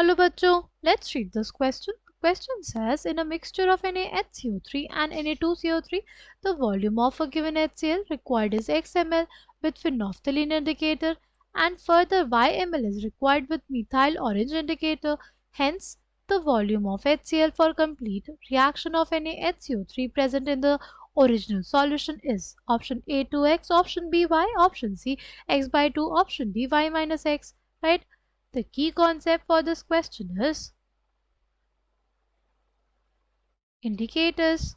Hello bachcho, let's read this question. The question says in a mixture of NaHCO3 and Na2CO3, the volume of a given HCl required is x ml with phenolphthalein indicator and further y ml is required with methyl orange indicator. Hence, the volume of HCl for complete reaction of NaHCO3 present in the original solution is option A 2x, option B y, option C x by 2, option D y minus x, right? The key concept for this question is indicators.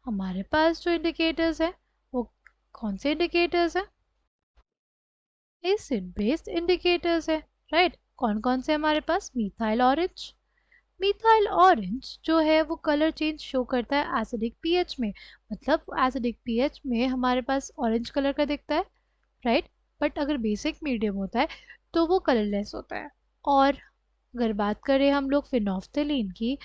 हमारे पास जो indicators है वो कौन से indicators है? Acid based indicators है, right? कौन कौन से हमारे पास? methyl orange. मिथाइल ऑरेंज जो है वो कलर चेंज शो करता है एसिडिक पीएच में, मतलब एसिडिक पीएच में हमारे पास ऑरेंज कलर का दिखता है, राइट? बट अगर बेसिक मीडियम होता है तो वो कलरलेस होता है. और अगर बात करें हम लोग फिनोफ्थलीन की,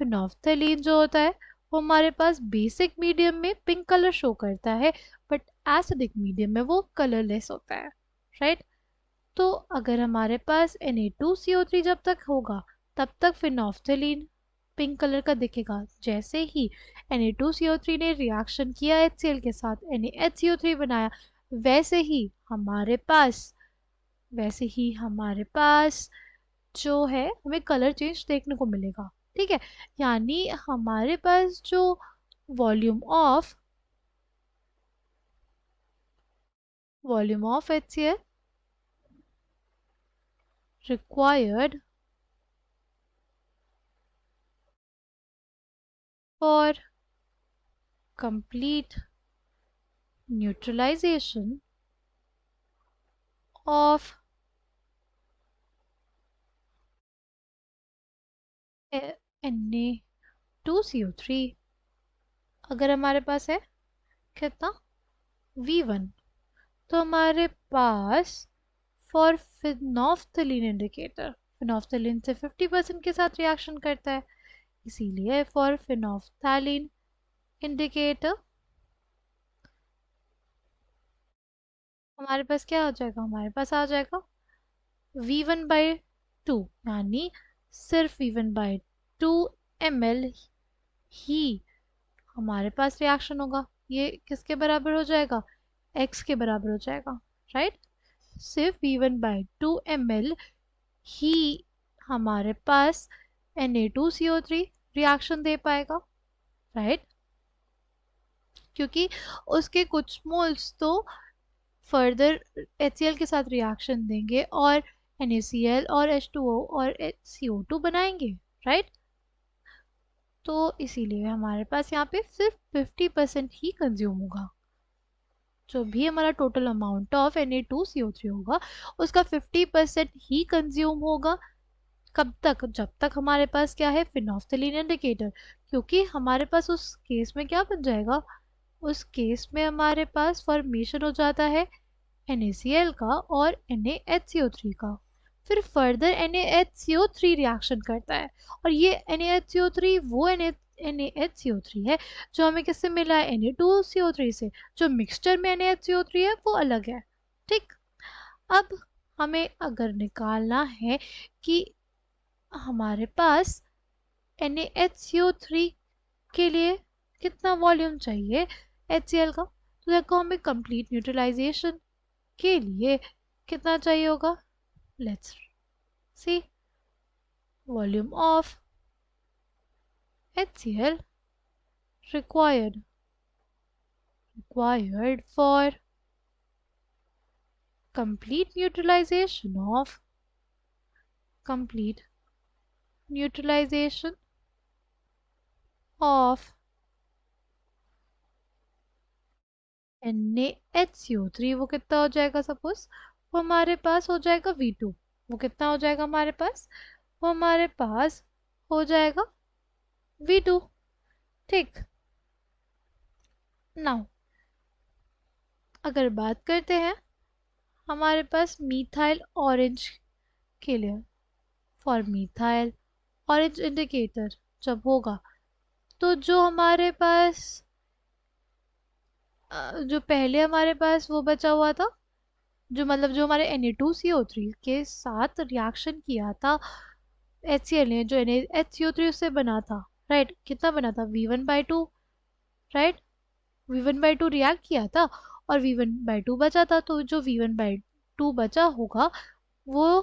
फिनोफ्थलीन जो होता है वो हमारे पास बेसिक मीडियम में पिंक कलर शो करता है, बट एसिडिक मीडियम में वो कलरलेस होता है, राइट? तो अगर हमारे पास Na2CO3 जब तक होगा तब तक फिनोफ्थलीन पिंक कलर का दिखेगा. जैसे ही Na2CO3 ने रिएक्शन किया HCl के साथ, NaHCO3 बनाया, वैसे ही हमारे पास जो है हमें कलर चेंज देखने को मिलेगा. ठीक है, यानी हमारे पास जो volume of HCl required for complete neutralization of Na2CO3 अगर हमारे पास है कितना V1, तो हमारे पास फॉर फिनोफ्थलीन इंडिकेटर, फिनोफ्थलीन से 50% के साथ रिएक्शन करता है, इसीलिए फॉर फिनोफ्थलीन इंडिकेटर हमारे पास क्या हो जाएगा? हमारे पास आ जाएगा V1/2, यानी सिर्फ V1/2 ml ही हमारे पास रिएक्शन होगा. ये किसके बराबर हो जाएगा? x के बराबर हो जाएगा, राइट? सिर्फ V1/2 ml ही हमारे पास Na2CO3 रिएक्शन दे पाएगा, राइट? क्योंकि उसके कुछ मोल्स तो फर्दर HCl के साथ रिएक्शन देंगे और NaCl और H2O और CO2 बनाएंगे, राइट? तो इसीलिए हमारे पास यहाँ पे सिर्फ 50% ही कंज्यूम होगा. जो भी हमारा टोटल अमाउंट ऑफ Na2CO3 होगा उसका 50% ही कंज्यूम होगा. कब तक? जब तक हमारे पास क्या है? Phenolphthalein indicator. क्योंकि हमारे पास उस केस में क्या बन जाएगा? उस केस में हमारे पास फॉर्मेशन हो जाता है NaCl का और NaHCO3 का. फिर फर्दर NaHCO3 रिएक्शन करता है और ये NaHCO3 वो NaHCO3 है जो हमें किससे मिला है? Na2CO3 से. जो मिक्सचर में NaHCO3 है वो अलग है. ठीक, अब हमें अगर निकालना है कि हमारे पास NaHCO3 के लिए कितना वॉल्यूम चाहिए HCl का, तो देखो हमें कंप्लीट न्यूट्रलाइजेशन के लिए कितना चाहिए होगा. Let's see. Volume of HCl required for complete neutralization of NaHCO3 वो कितना हो जाएगा? सपोज वो हमारे पास हो जाएगा V2. वो कितना हो जाएगा हमारे पास? वो हमारे पास हो जाएगा V2. ठीक, नाउ अगर बात करते हैं हमारे पास मिथाइल ऑरेंज के लिए, फॉर मिथाइल ऑरेंज इंडिकेटर जब होगा तो जो हमारे पास जो पहले हमारे पास वो बचा हुआ था, जो मतलब जो हमारे Na2CO3 के साथ रिएक्शन किया था HCl जो NaHCO3 उससे बना था, राइट, कितना बना था, V1/2, राइट, V1/2 रिएक्ट किया था और V1/2 बचा था, तो जो V1/2 बचा होगा वो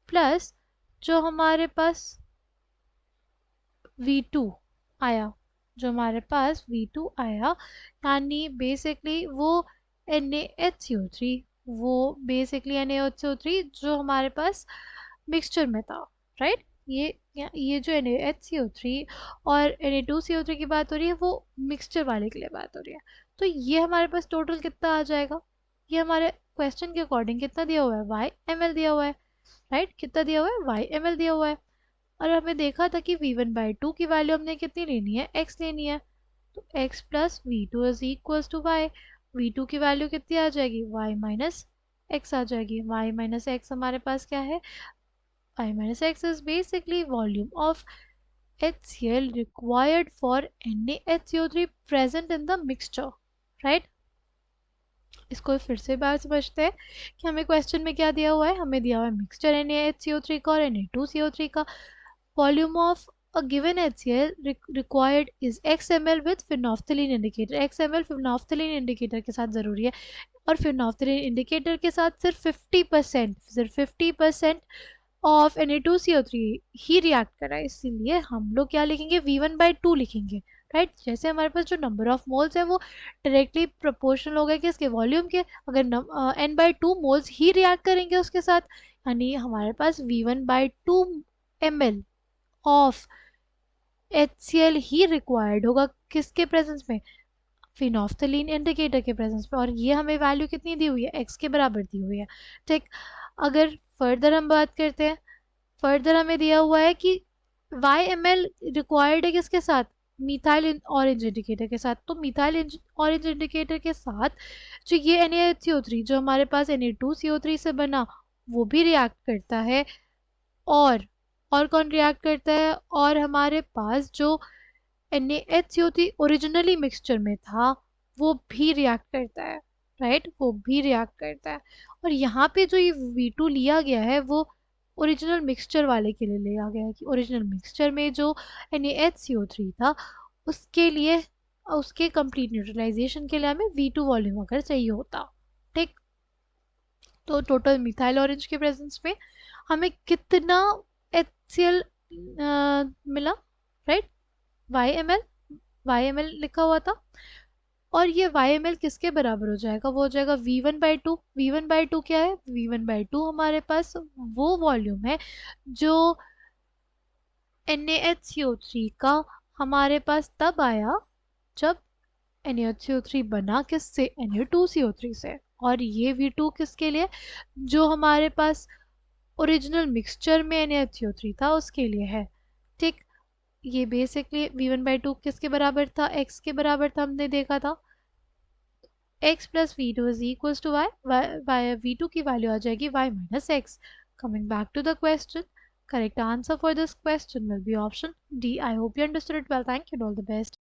प्लस जो हमारे पास V2 आया, जो हमारे पास V2 आया, यानी बेसिकली वो NaHCO3, वो बेसिकली NaHCO3 जो हमारे पास मिक्सचर में था, राइट। ये जो NaHCO3 और Na2CO3 की बात हो रही है वो मिक्सचर वाले के लिए बात हो रही है। तो ये हमारे पास टोटल कितना आ जाएगा, ये हमारे क्वेश्चन के अकॉर्डिंग कितना दिया हुआ है, y ml दिया हुआ है, राइट, कितना दिया हुआ है, y ml दिया हुआ है। और हमें देखा था कि V1/2 की वैल्यू हमने कितनी लेनी है, x लेनी है, तो x plus V2 is equals to y। V2 की वैल्यू कितनी आ जाएगी, y माइनस x आ जाएगी। y माइनस x हमारे पास क्या है, y minus x is basically volume of HCl required for NaHCO3 present in the mixture, right। इसको फिर से बार समझते हैं कि हमें क्वेश्चन में क्या दिया हुआ है, हमें दिया हुआ है मिक्सचर NaHCO3 का और Na2CO3 का, volume of a given HCl required is x ml with phenolphthalein indicator। x ml phenolphthalein indicator के साथ ज़रूरी है, और phenolphthalein indicator के साथ सिर्फ 50% ऑफ Na2CO3 ही रिएक्ट करा है, इसीलिए हम लोग क्या लिखेंगे, V1/2 लिखेंगे, राइट। जैसे हमारे पास जो नंबर ऑफ मोल्स है वो डायरेक्टली प्रोपोर्शनल हो गया कि इसके वॉल्यूम के, अगर n/2 मोल्स ही रिएक्ट करेंगे उसके साथ, यानी हमारे पास V1/2 ml of HCl he required होगा, किसके प्रेजेंस में, फिनोफ्थलीन इंडिकेटर के प्रेजेंस में। और ये हमें वैल्यू कितनी दी हुई है, x के बराबर दी हुई है, ठीक। अगर फर्दर हम बात करते हैं, फर्दर हमें दिया हुआ है कि YML रिक्वायर्ड है किसके साथ, मिथाइल ऑरेंज इंडिकेटर के साथ। तो मिथाइल ऑरेंज इंडिकेटर के साथ जो ये NaHCO3 जो हमारे पास Na2CO3 से बना वो भी रिएक्ट करता है, और कौन रिएक्ट करता है, और हमारे पास जो NaHCO3 ओरिजिनली मिक्सचर में था वो भी रिएक्ट करता है, राइट, वो भी रिएक्ट करता है। और यहाँ पे जो ये V2 लिया गया है वो ओरिजिनल मिक्सचर वाले के लिए लिया गया है, कि ओरिजिनल मिक्सचर में जो NaHCO3 था उसके लिए, उसके कंप्लीट न्यूट्रलाइजेशन के लिए हमें V2 वॉल्यूम अगर चाहिए होता, ठीक। तो टोटल मिथाइल ऑरेंज के प्रेजेंस में हमें कितना HCl मिला, राइट, YML लिखा हुआ था। और ये YML किसके बराबर हो जाएगा, वो हो जाएगा V1/2। V1/2 क्या है, V1/2 हमारे पास वो वॉल्यूम है जो NaHCO3 का हमारे पास तब आया जब NaHCO3 बना किससे, Na2CO3 से। और ये V2 किसके लिए, जो हमारे पास ओरिजिनल मिक्सचर में NaHCO3 था उसके लिए है, ठीक। ये बेसिकली V1/2 किसके बराबर था, x के बराबर था, हमने देखा था x plus V2 is equal to y, V2 की वैल्यू आ जाएगी y minus x। Coming back to the question, correct answer for this question will be option D. I hope you understood it well. Thank you and all the best.